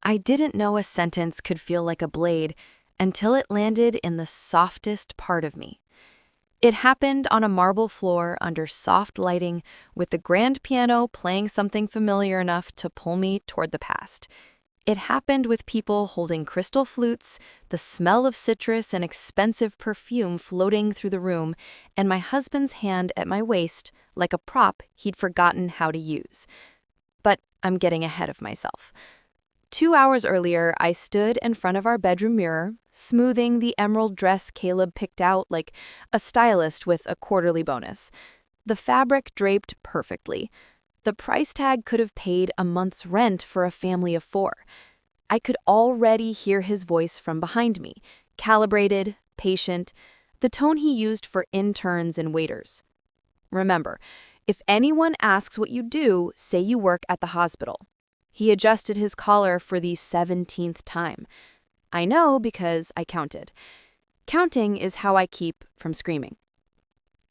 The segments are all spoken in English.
I didn't know a sentence could feel like a blade until it landed in the softest part of me. It happened on a marble floor under soft lighting with the grand piano playing something familiar enough to pull me toward the past. It happened with people holding crystal flutes, the smell of citrus and expensive perfume floating through the room, and my husband's hand at my waist like a prop he'd forgotten how to use. But I'm getting ahead of myself. 2 hours earlier, I stood in front of our bedroom mirror, smoothing the emerald dress Caleb picked out like a stylist with a quarterly bonus. The fabric draped perfectly. The price tag could have paid a month's rent for a family of 4. I could already hear his voice from behind me, calibrated, patient, the tone he used for interns and waiters. Remember, if anyone asks what you do, say you work at the hospital. He adjusted his collar for the 17th time. I know because I counted. Counting is how I keep from screaming.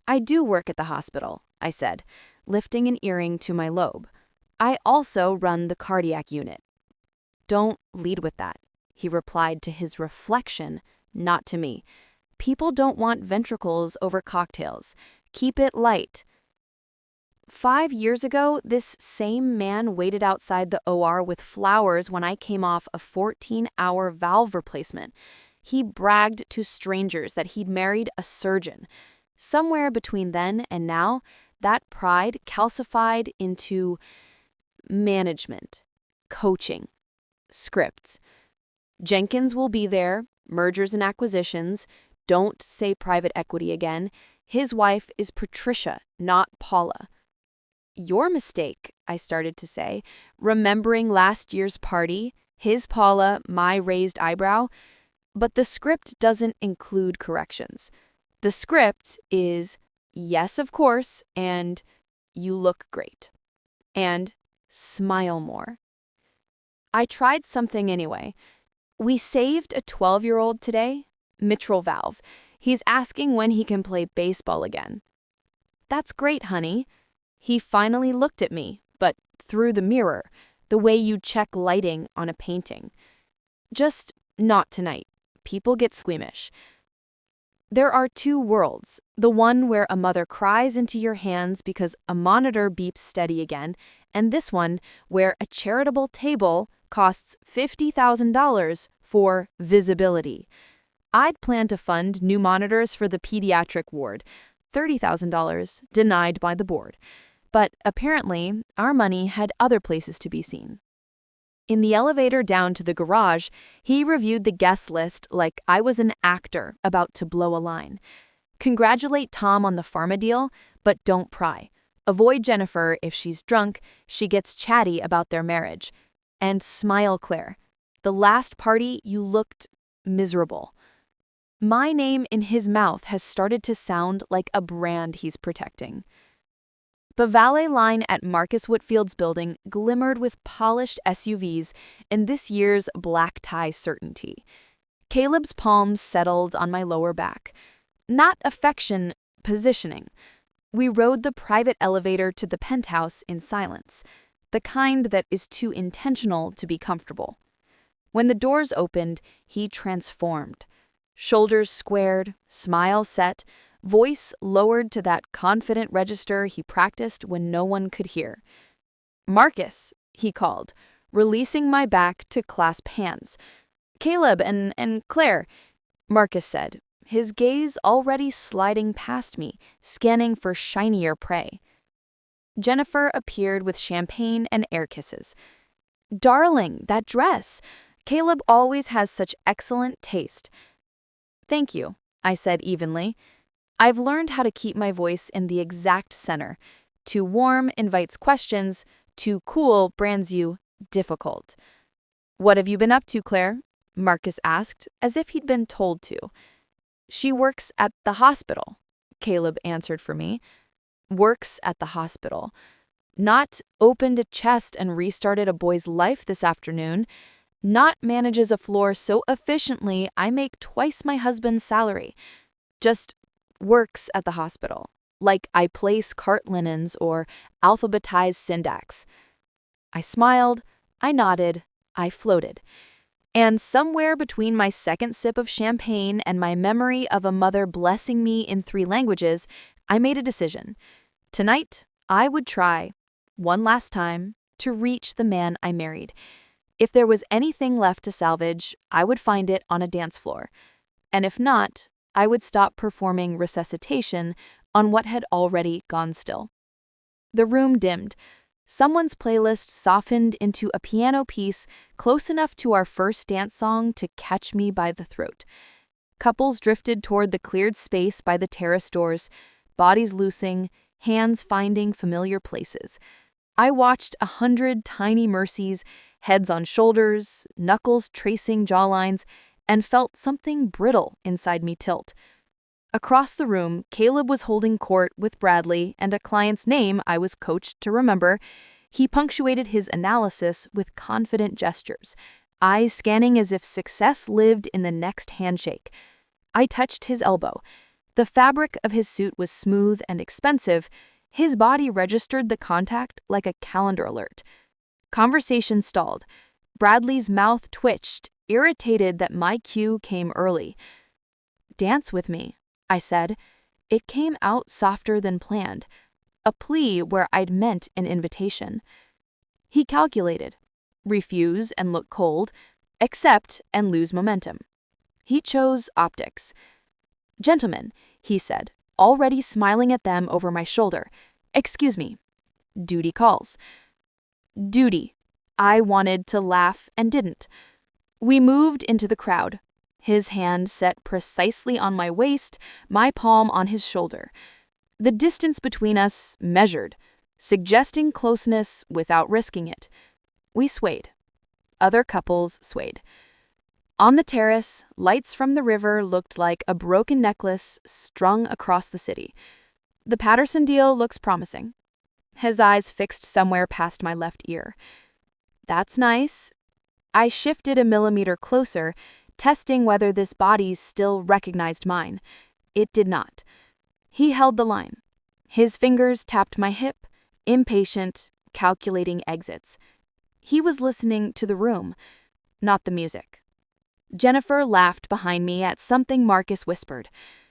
I do work at the hospital, I said, lifting an earring to my lobe. I also run the cardiac unit. Don't lead with that, he replied to his reflection, not to me. People don't want ventricles over cocktails. Keep it light. 5 years ago, this same man waited outside the OR with flowers when I came off a 14-hour valve replacement. He bragged to strangers that he'd married a surgeon. Somewhere between then and now, that pride calcified into management, coaching, scripts. Jenkins will be there, mergers and acquisitions. Don't say private equity again. His wife is Patricia, not Paula. Your mistake, I started to say, remembering last year's party, his Paula, my raised eyebrow. But the script doesn't include corrections. The script is, yes, of course, and you look great. And smile more. I tried something anyway. We saved a 12-year-old today, mitral valve. He's asking when he can play baseball again. That's great, honey. He finally looked at me, but through the mirror, the way you check lighting on a painting. Just not tonight. People get squeamish. There are 2 worlds, the one where a mother cries into your hands because a monitor beeps steady again, and this one where a charitable table costs $50,000 for visibility. I'd planned to fund new monitors for the pediatric ward, $30,000 denied by the board. But apparently, our money had other places to be seen. In the elevator down to the garage, he reviewed the guest list like I was an actor about to blow a line. Congratulate Tom on the pharma deal, but don't pry. Avoid Jennifer if she's drunk, she gets chatty about their marriage. And smile, Claire. The last party, you looked miserable. My name in his mouth has started to sound like a brand he's protecting. The valet line at Marcus Whitfield's building glimmered with polished SUVs in this year's black tie certainty. Caleb's palms settled on my lower back. Not affection, positioning. We rode the private elevator to the penthouse in silence, the kind that is too intentional to be comfortable. When the doors opened, he transformed. Shoulders squared, smile set, voice lowered to that confident register he practiced when no one could hear. Marcus, he called, releasing my back to clasp hands. Caleb and Claire, Marcus said, his gaze already sliding past me, scanning for shinier prey. Jennifer appeared with champagne and air kisses. Darling, that dress! Caleb always has such excellent taste. Thank you, I said evenly. I've learned how to keep my voice in the exact center. Too warm invites questions, too cool brands you difficult. What have you been up to, Claire? Marcus asked, as if he'd been told to. She works at the hospital, Caleb answered for me. Works at the hospital. Not opened a chest and restarted a boy's life this afternoon. Not manages a floor so efficiently I make twice my husband's salary. Just works at the hospital, like I place cart linens or alphabetize syntax. I smiled, I nodded, I floated. And somewhere between my second sip of champagne and my memory of a mother blessing me in 3 languages, I made a decision. Tonight, I would try, one last time, to reach the man I married. If there was anything left to salvage, I would find it on a dance floor. And if not, I would stop performing resuscitation on what had already gone still. The room dimmed. Someone's playlist softened into a piano piece close enough to our first dance song to catch me by the throat. Couples drifted toward the cleared space by the terrace doors, bodies loosing, hands finding familiar places. I watched 100 tiny mercies, heads on shoulders, knuckles tracing jawlines, and felt something brittle inside me tilt. Across the room, Caleb was holding court with Bradley and a client's name I was coached to remember. He punctuated his analysis with confident gestures, eyes scanning as if success lived in the next handshake. I touched his elbow. The fabric of his suit was smooth and expensive. His body registered the contact like a calendar alert. Conversation stalled. Bradley's mouth twitched, irritated that my cue came early. "Dance with me," I said. It came out softer than planned, a plea where I'd meant an invitation. He calculated. Refuse and look cold, accept and lose momentum. He chose optics. "Gentlemen," he said, already smiling at them over my shoulder. "Excuse me. Duty calls." Duty. I wanted to laugh and didn't. We moved into the crowd. His hand set precisely on my waist, my palm on his shoulder. The distance between us measured, suggesting closeness without risking it. We swayed. Other couples swayed. On the terrace, lights from the river looked like a broken necklace strung across the city. "The Patterson deal looks promising." His eyes fixed somewhere past my left ear. "That's nice." I shifted a millimeter closer, testing whether this body still recognized mine. It did not. He held the line. His fingers tapped my hip, impatient, calculating exits. He was listening to the room, not the music. Jennifer laughed behind me at something Marcus whispered.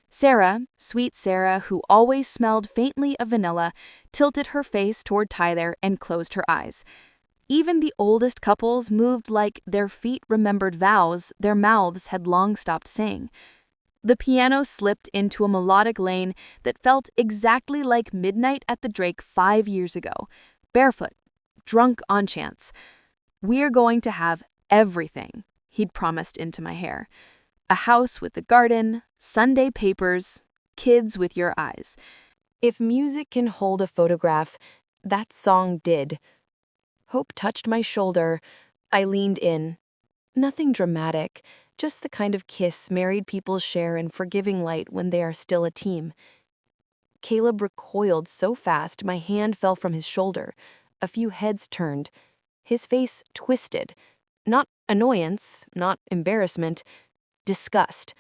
Sarah, sweet Sarah, who always smelled faintly of vanilla, tilted her face toward Tyler and closed her eyes. Even the oldest couples moved like their feet remembered vows their mouths had long stopped saying. The piano slipped into a melodic lane that felt exactly like midnight at the Drake 5 years ago. Barefoot, drunk on chance. "We're going to have everything," he'd promised into my hair. "A house with a garden, Sunday papers, kids with your eyes." If music can hold a photograph, that song did. Hope touched my shoulder. I leaned in. Nothing dramatic, just the kind of kiss married people share in forgiving light when they are still a team. Caleb recoiled so fast my hand fell from his shoulder. A few heads turned. His face twisted. Not annoyance, not embarrassment, disgust.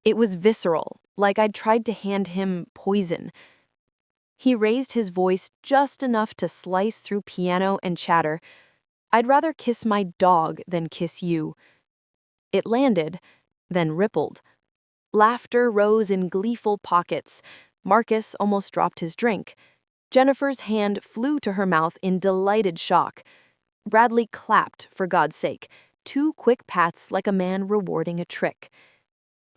It was visceral, like I'd tried to hand him poison. He raised his voice just enough to slice through piano and chatter. "I'd rather kiss my dog than kiss you." It landed, then rippled. Laughter rose in gleeful pockets. Marcus almost dropped his drink. Jennifer's hand flew to her mouth in delighted shock. Bradley clapped, for God's sake, 2 quick pats like a man rewarding a trick.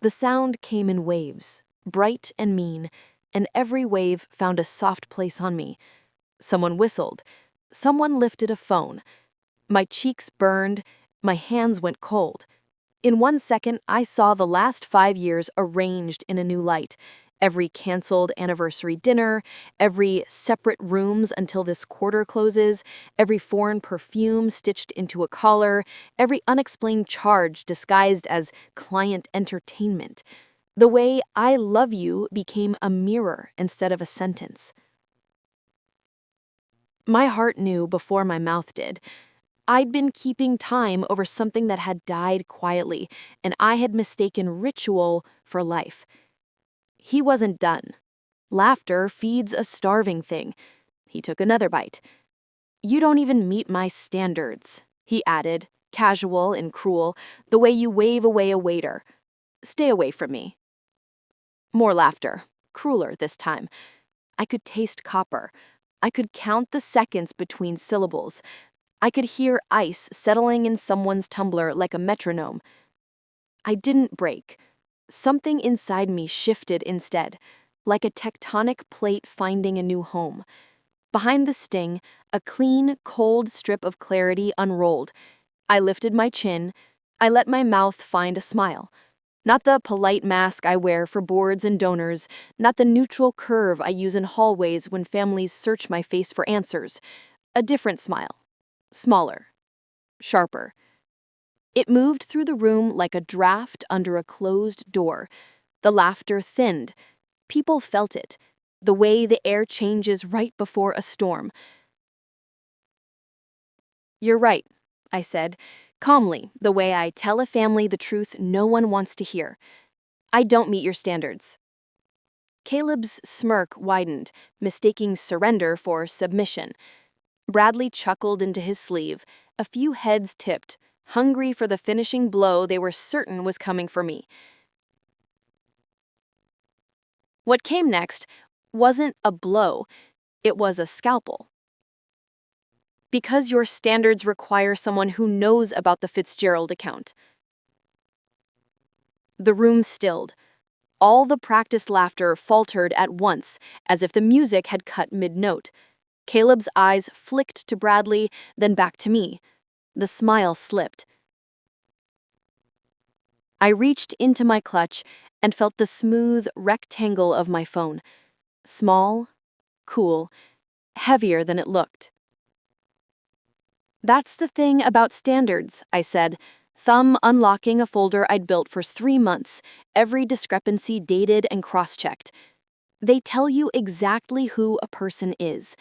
The sound came in waves, bright and mean, and every wave found a soft place on me. Someone whistled. Someone lifted a phone. My cheeks burned. My hands went cold. In 1 second, I saw the last 5 years arranged in a new light. Every canceled anniversary dinner, every separate rooms until this quarter closes, every foreign perfume stitched into a collar, every unexplained charge disguised as client entertainment. The way "I love you" became a mirror instead of a sentence. My heart knew before my mouth did. I'd been keeping time over something that had died quietly, and I had mistaken ritual for life. He wasn't done. Laughter feeds a starving thing. He took another bite. "You don't even meet my standards," he added, casual and cruel, the way you wave away a waiter. Stay away from me. More laughter, crueler this time. I could taste copper. I could count the seconds between syllables. I could hear ice settling in someone's tumbler like a metronome. I didn't break. Something inside me shifted instead, like a tectonic plate finding a new home. Behind the sting, a clean, cold strip of clarity unrolled. I lifted my chin. I let my mouth find a smile. Not the polite mask I wear for boards and donors, not the neutral curve I use in hallways when families search my face for answers. A different smile. Smaller. Sharper. It moved through the room like a draft under a closed door. The laughter thinned. People felt it, the way the air changes right before a storm. You're right, I said, calmly, the way I tell a family the truth no one wants to hear. I don't meet your standards. Caleb's smirk widened, mistaking surrender for submission. Bradley chuckled into his sleeve. A few heads tipped, hungry for the finishing blow they were certain was coming for me. What came next wasn't a blow, it was a scalpel. Because your standards require someone who knows about the Fitzgerald account. The room stilled. All the practiced laughter faltered at once, as if the music had cut mid-note. Caleb's eyes flicked to Bradley, then back to me. The smile slipped. I reached into my clutch and felt the smooth rectangle of my phone. Small, cool, heavier than it looked. That's the thing about standards, I said, thumb unlocking a folder I'd built for 3 months, every discrepancy dated and cross-checked. They tell you exactly who a person is.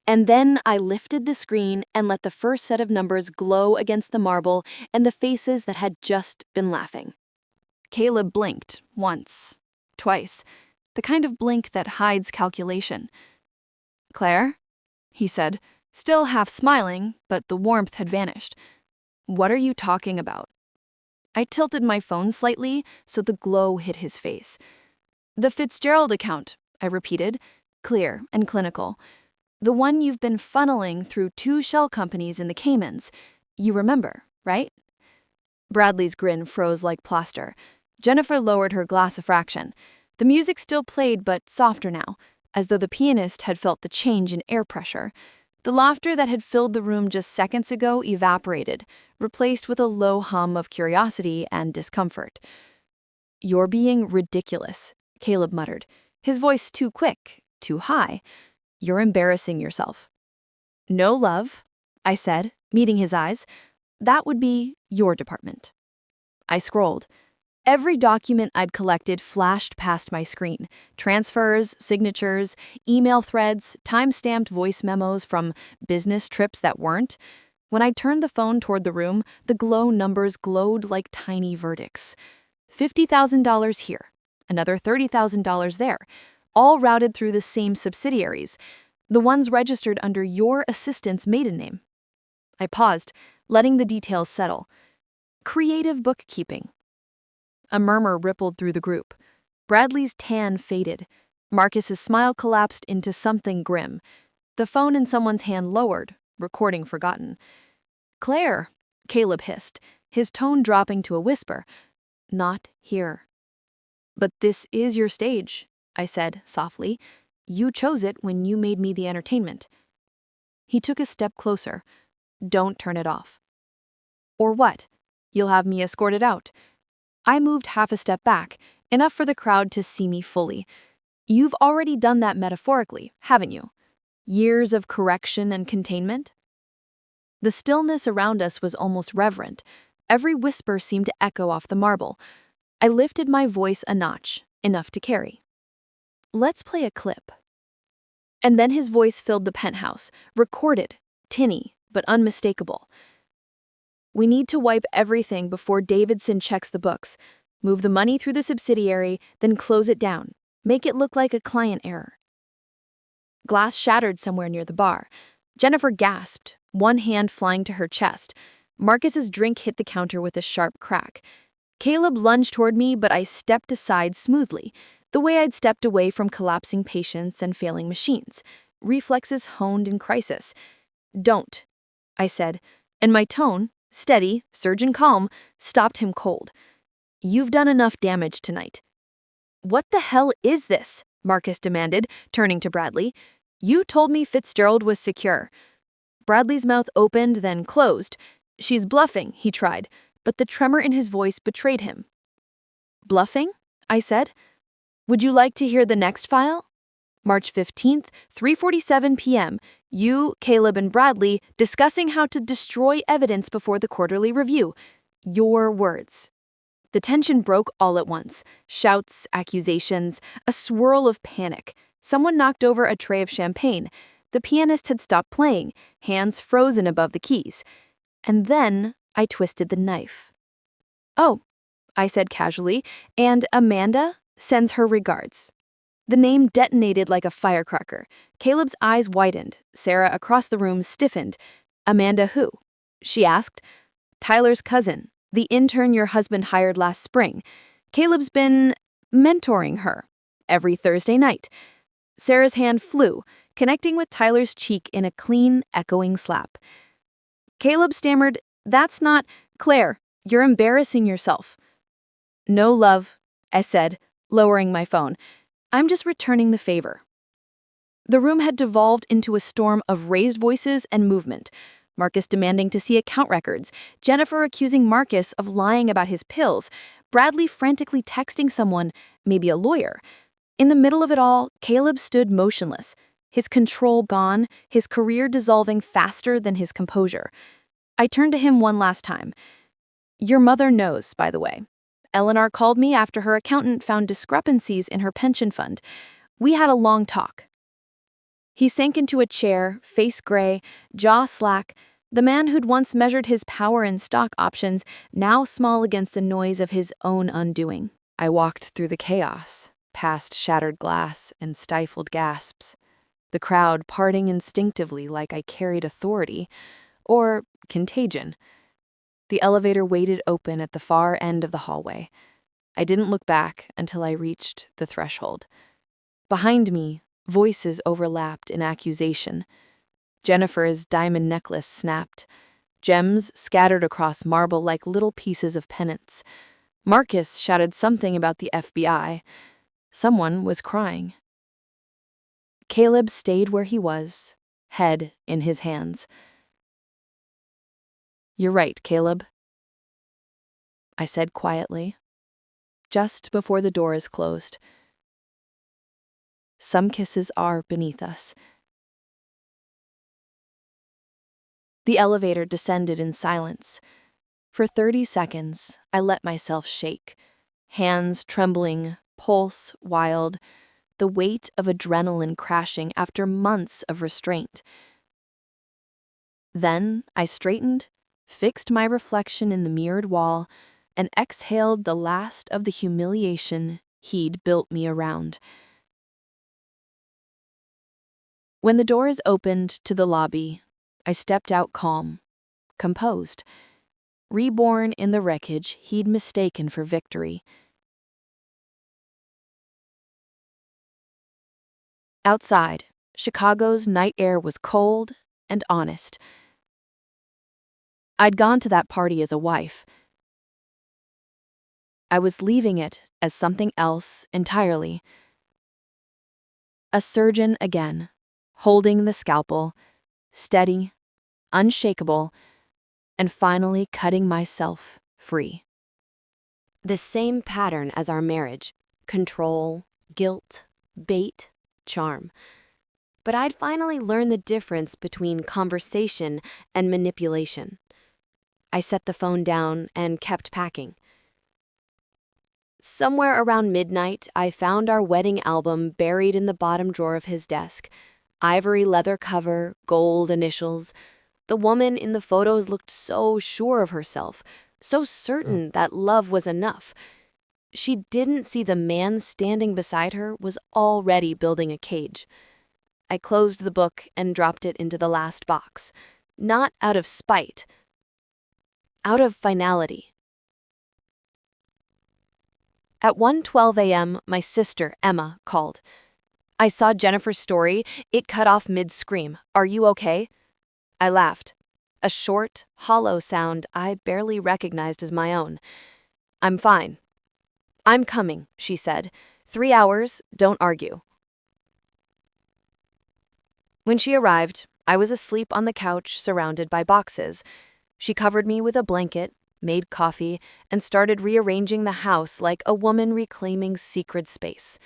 And then I lifted the screen and let the first set of numbers glow against the marble and the faces that had just been laughing. Caleb blinked once, twice, the kind of blink that hides calculation. Claire, he said, still half smiling, but the warmth had vanished. What are you talking about? I tilted my phone slightly so the glow hit his face. The Fitzgerald account, I repeated, clear and clinical. The one you've been funneling through 2 shell companies in the Caymans. You remember, right? Bradley's grin froze like plaster. Jennifer lowered her glass a fraction. The music still played, but softer now, as though the pianist had felt the change in air pressure. The laughter that had filled the room just seconds ago evaporated, replaced with a low hum of curiosity and discomfort. You're being ridiculous, Caleb muttered, his voice too quick, too high. You're embarrassing yourself. No, love, I said, meeting his eyes. That would be your department. I scrolled. Every document I'd collected flashed past my screen. Transfers, signatures, email threads, time-stamped voice memos from business trips that weren't. When I turned the phone toward the room, the glow numbers glowed like tiny verdicts. $50,000 here, another $30,000 there, all routed through the same subsidiaries, the ones registered under your assistant's maiden name. I paused, letting the details settle. Creative bookkeeping. A murmur rippled through the group. Bradley's tan faded. Marcus's smile collapsed into something grim. The phone in someone's hand lowered, recording forgotten. Claire, Caleb hissed, his tone dropping to a whisper. Not here. But this is your stage, I said softly. You chose it when you made me the entertainment. He took a step closer. Don't turn it off. Or what? You'll have me escorted out. I moved half a step back, enough for the crowd to see me fully. You've already done that metaphorically, haven't you? Years of correction and containment? The stillness around us was almost reverent. Every whisper seemed to echo off the marble. I lifted my voice a notch, enough to carry. Let's play a clip. And then his voice filled the penthouse, recorded, tinny, but unmistakable. We need to wipe everything before Davidson checks the books, move the money through the subsidiary, then close it down, make it look like a client error. Glass shattered somewhere near the bar. Jennifer gasped, one hand flying to her chest. Marcus's drink hit the counter with a sharp crack. Caleb lunged toward me, but I stepped aside smoothly, the way I'd stepped away from collapsing patients and failing machines, reflexes honed in crisis. "Don't," I said, and my tone, steady, surgeon calm, stopped him cold. "You've done enough damage tonight." "What the hell is this?" Marcus demanded, turning to Bradley. "You told me Fitzgerald was secure." Bradley's mouth opened, then closed. "She's bluffing," he tried, but the tremor in his voice betrayed him. "Bluffing?" I said. "Would you like to hear the next file? March 15th, 3:47 p.m. You, Caleb, and Bradley discussing how to destroy evidence before the quarterly review. Your words." The tension broke all at once. Shouts, accusations, a swirl of panic. Someone knocked over a tray of champagne. The pianist had stopped playing, hands frozen above the keys. And then I twisted the knife. "Oh," I said casually, "and Amanda sends her regards." The name detonated like a firecracker. Caleb's eyes widened. Sarah across the room stiffened. "Amanda who?" she asked. "Tyler's cousin, the intern your husband hired last spring. Caleb's been mentoring her every Thursday night." Sarah's hand flew, connecting with Tyler's cheek in a clean, echoing slap. Caleb stammered, "That's not Claire, you're embarrassing yourself." "No, love," I said, lowering my phone. "I'm just returning the favor." The room had devolved into a storm of raised voices and movement. Marcus demanding to see account records, Jennifer accusing Marcus of lying about his pills, Bradley frantically texting someone, maybe a lawyer. In the middle of it all, Caleb stood motionless, his control gone, his career dissolving faster than his composure. I turned to him one last time. "Your mother knows, by the way. Eleanor called me after her accountant found discrepancies in her pension fund. We had a long talk." He sank into a chair, face gray, jaw slack, the man who'd once measured his power in stock options, now small against the noise of his own undoing. I walked through the chaos, past shattered glass and stifled gasps, the crowd parting instinctively like I carried authority, or contagion. The elevator waited open at the far end of the hallway. I didn't look back until I reached the threshold. Behind me, voices overlapped in accusation. Jennifer's diamond necklace snapped. Gems scattered across marble like little pieces of penance. Marcus shouted something about the FBI. Someone was crying. Caleb stayed where he was, head in his hands. "You're right, Caleb," I said quietly, just before the doors closed. "Some kisses are beneath us." The elevator descended in silence. For 30 seconds, I let myself shake, hands trembling, pulse wild, the weight of adrenaline crashing after months of restraint. Then I straightened, fixed my reflection in the mirrored wall, and exhaled the last of the humiliation he'd built me around. When the doors opened to the lobby, I stepped out calm, composed, reborn in the wreckage he'd mistaken for victory. Outside, Chicago's night air was cold and honest. I'd gone to that party as a wife. I was leaving it as something else entirely. A surgeon again, holding the scalpel, steady, unshakable, and finally cutting myself free. The same pattern as our marriage: control, guilt, bait, charm. But I'd finally learned the difference between conversation and manipulation. I set the phone down and kept packing. Somewhere around midnight, I found our wedding album buried in the bottom drawer of his desk. Ivory leather cover, gold initials. The woman in the photos looked so sure of herself, so certain that love was enough. She didn't see the man standing beside her was already building a cage. I closed the book and dropped it into the last box. not out of spite, out of finality. At 1:12 a.m., my sister, Emma, called. "I saw Jennifer's story. It cut off mid-scream. Are you okay?" I laughed. A short, hollow sound I barely recognized as my own. "I'm fine." "I'm coming," she said. 3 hours, don't argue." When she arrived, I was asleep on the couch surrounded by boxes. She covered me with a blanket, made coffee, and started rearranging the house like a woman reclaiming secret space.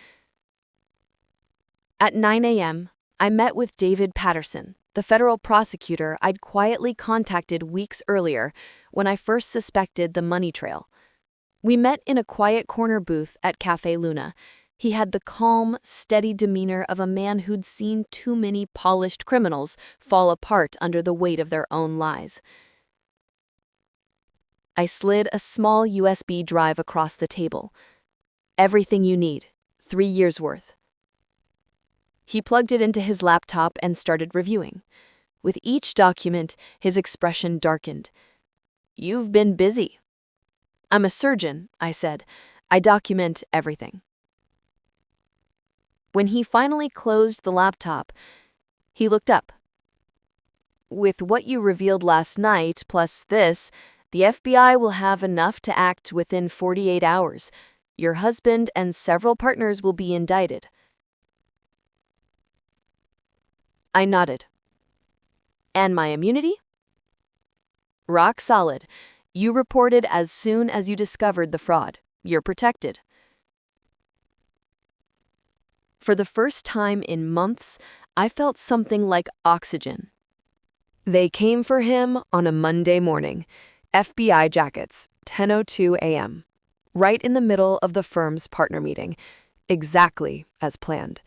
At 9 a.m., I met with David Patterson, the federal prosecutor I'd quietly contacted weeks earlier when I first suspected the money trail. We met in a quiet corner booth at Café Luna. He had the calm, steady demeanor of a man who'd seen too many polished criminals fall apart under the weight of their own lies. I slid a small USB drive across the table. "Everything you need, 3 years' worth." He plugged it into his laptop and started reviewing. With each document, his expression darkened. "You've been busy." "I'm a surgeon," I said. "I document everything." When he finally closed the laptop, he looked up. "With what you revealed last night plus this, the FBI will have enough to act within 48 hours. Your husband and several partners will be indicted." I nodded. "And my immunity?" "Rock solid. You reported as soon as you discovered the fraud. You're protected." For the first time in months, I felt something like oxygen. They came for him on a Monday morning. FBI jackets, 10:02 a.m. Right in the middle of the firm's partner meeting. Exactly as planned.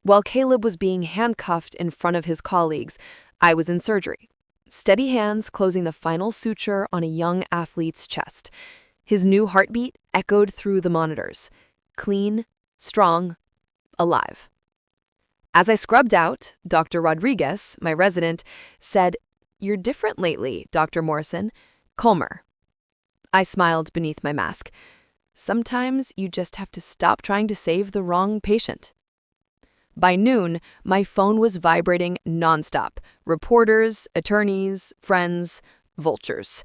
While Caleb was being handcuffed in front of his colleagues, I was in surgery. Steady hands closing the final suture on a young athlete's chest. His new heartbeat echoed through the monitors. Clean, strong, alive. As I scrubbed out, Dr. Rodriguez, my resident, said, "You're different lately, Dr. Morrison. Calmer." I smiled beneath my mask. Sometimes you just have to stop trying to save the wrong patient. By noon, my phone was vibrating nonstop. Reporters, attorneys, friends, vultures.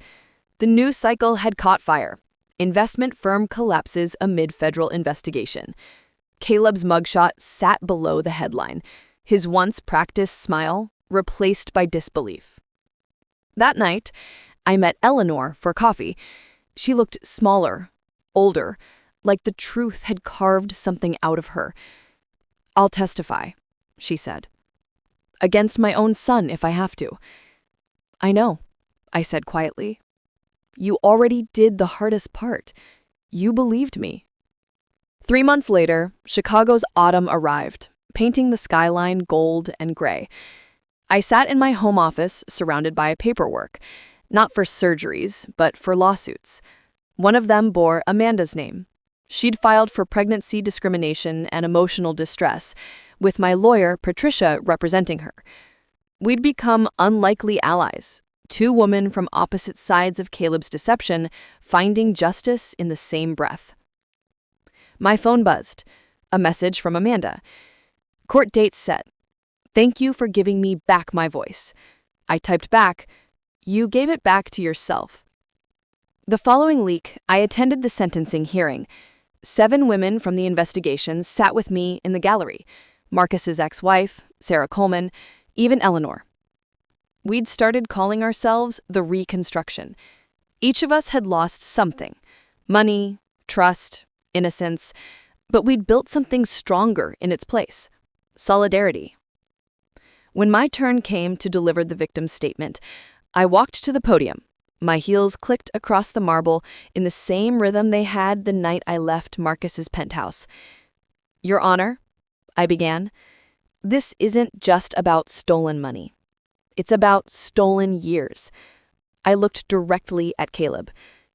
The news cycle had caught fire. Investment firm collapses amid federal investigation. Caleb's mugshot sat below the headline, his once practiced smile replaced by disbelief. That night, I met Eleanor for coffee. She looked smaller, older, like the truth had carved something out of her. "I'll testify," she said. "Against my own son if I have to." "I know," I said quietly. "You already did the hardest part. You believed me." 3 months later, Chicago's autumn arrived, painting the skyline gold and gray. I sat in my home office surrounded by paperwork, not for surgeries, but for lawsuits. One of them bore Amanda's name. She'd filed for pregnancy discrimination and emotional distress, with my lawyer, Patricia, representing her. We'd become unlikely allies, 2 women from opposite sides of Caleb's deception, finding justice in the same breath. My phone buzzed. A message from Amanda. "Court date set. Thank you for giving me back my voice." I typed back, "You gave it back to yourself." The following week, I attended the sentencing hearing. 7 women from the investigation sat with me in the gallery. Marcus's ex-wife, Sarah Coleman, even Eleanor. We'd started calling ourselves the Reconstruction. Each of us had lost something. Money, trust, innocence. But we'd built something stronger in its place. Solidarity. When my turn came to deliver the victim's statement, I walked to the podium. My heels clicked across the marble in the same rhythm they had the night I left Marcus's penthouse. "Your Honor," I began, "this isn't just about stolen money. It's about stolen years." I looked directly at Caleb.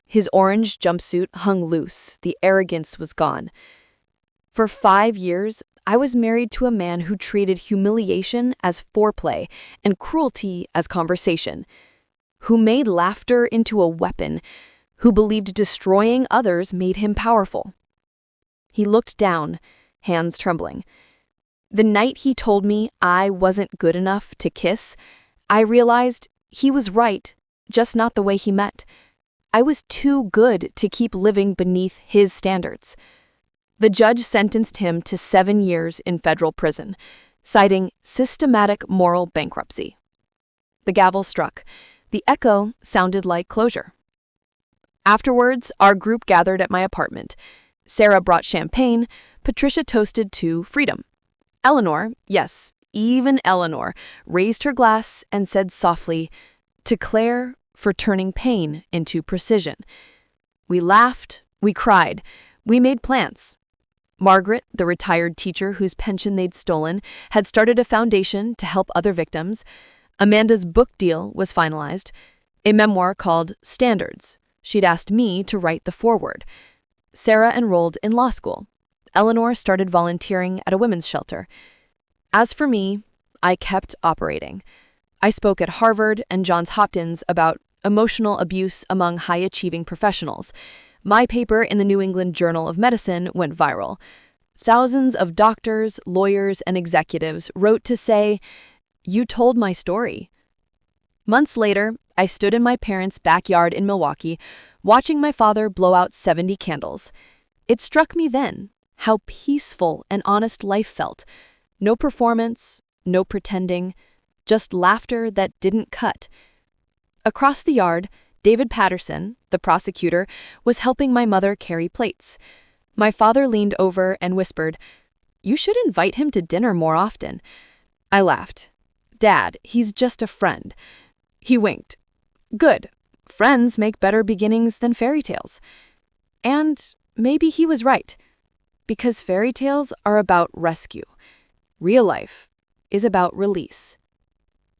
His orange jumpsuit hung loose, the arrogance was gone. "For 5 years, I was married to a man who treated humiliation as foreplay and cruelty as conversation, who made laughter into a weapon, who believed destroying others made him powerful. He looked down, hands trembling. The night he told me I wasn't good enough to kiss, I realized he was right, just not the way he meant. I was too good to keep living beneath his standards. The judge sentenced him to 7 years in federal prison, citing systematic moral bankruptcy. The gavel struck. The echo sounded like closure. Afterwards, our group gathered at my apartment. Sarah brought champagne. Patricia toasted to freedom. Eleanor, yes, even Eleanor, raised her glass and said softly, "To Claire for turning pain into precision." We laughed, we cried, we made plans. Margaret, the retired teacher whose pension they'd stolen, had started a foundation to help other victims. Amanda's book deal was finalized, a memoir called Standards. She'd asked me to write the foreword. Sarah enrolled in law school. Eleanor started volunteering at a women's shelter. As for me, I kept operating. I spoke at Harvard and Johns Hopkins about emotional abuse among high-achieving professionals. My paper in the New England Journal of Medicine went viral. Thousands of doctors, lawyers, and executives wrote to say, "You told my story." Months later, I stood in my parents' backyard in Milwaukee, watching my father blow out 70 candles. It struck me then how peaceful and honest life felt. No performance, no pretending, just laughter that didn't cut. Across the yard, David Patterson, the prosecutor, was helping my mother carry plates. My father leaned over and whispered, "You should invite him to dinner more often." I laughed. "Dad, he's just a friend." He winked. "Good. Friends make better beginnings than fairy tales." And maybe he was right, because fairy tales are about rescue. Real life is about release.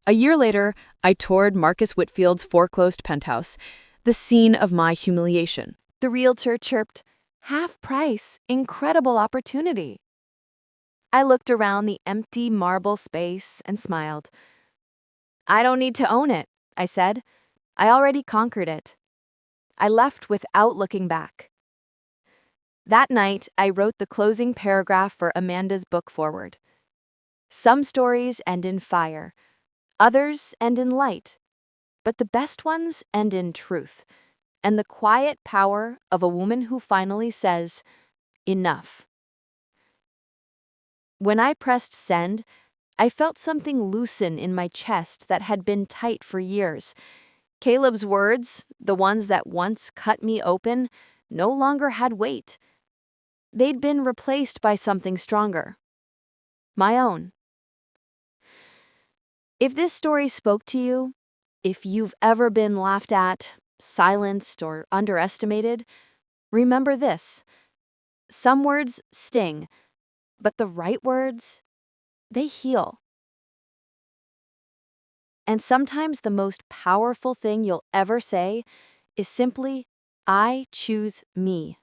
A year later, I toured Marcus Whitfield's foreclosed penthouse, the scene of my humiliation. The realtor chirped, "Half price, incredible opportunity." I looked around the empty marble space and smiled. "I don't need to own it," I said. "I already conquered it." I left without looking back. That night, I wrote the closing paragraph for Amanda's book foreword. Some stories end in fire, others end in light, but the best ones end in truth, and the quiet power of a woman who finally says, "Enough." When I pressed send, I felt something loosen in my chest that had been tight for years. Caleb's words, the ones that once cut me open, no longer had weight. They'd been replaced by something stronger. My own. If this story spoke to you, if you've ever been laughed at, silenced, or underestimated, remember this. Some words sting, but the right words, they heal. And sometimes the most powerful thing you'll ever say is simply, "I choose me."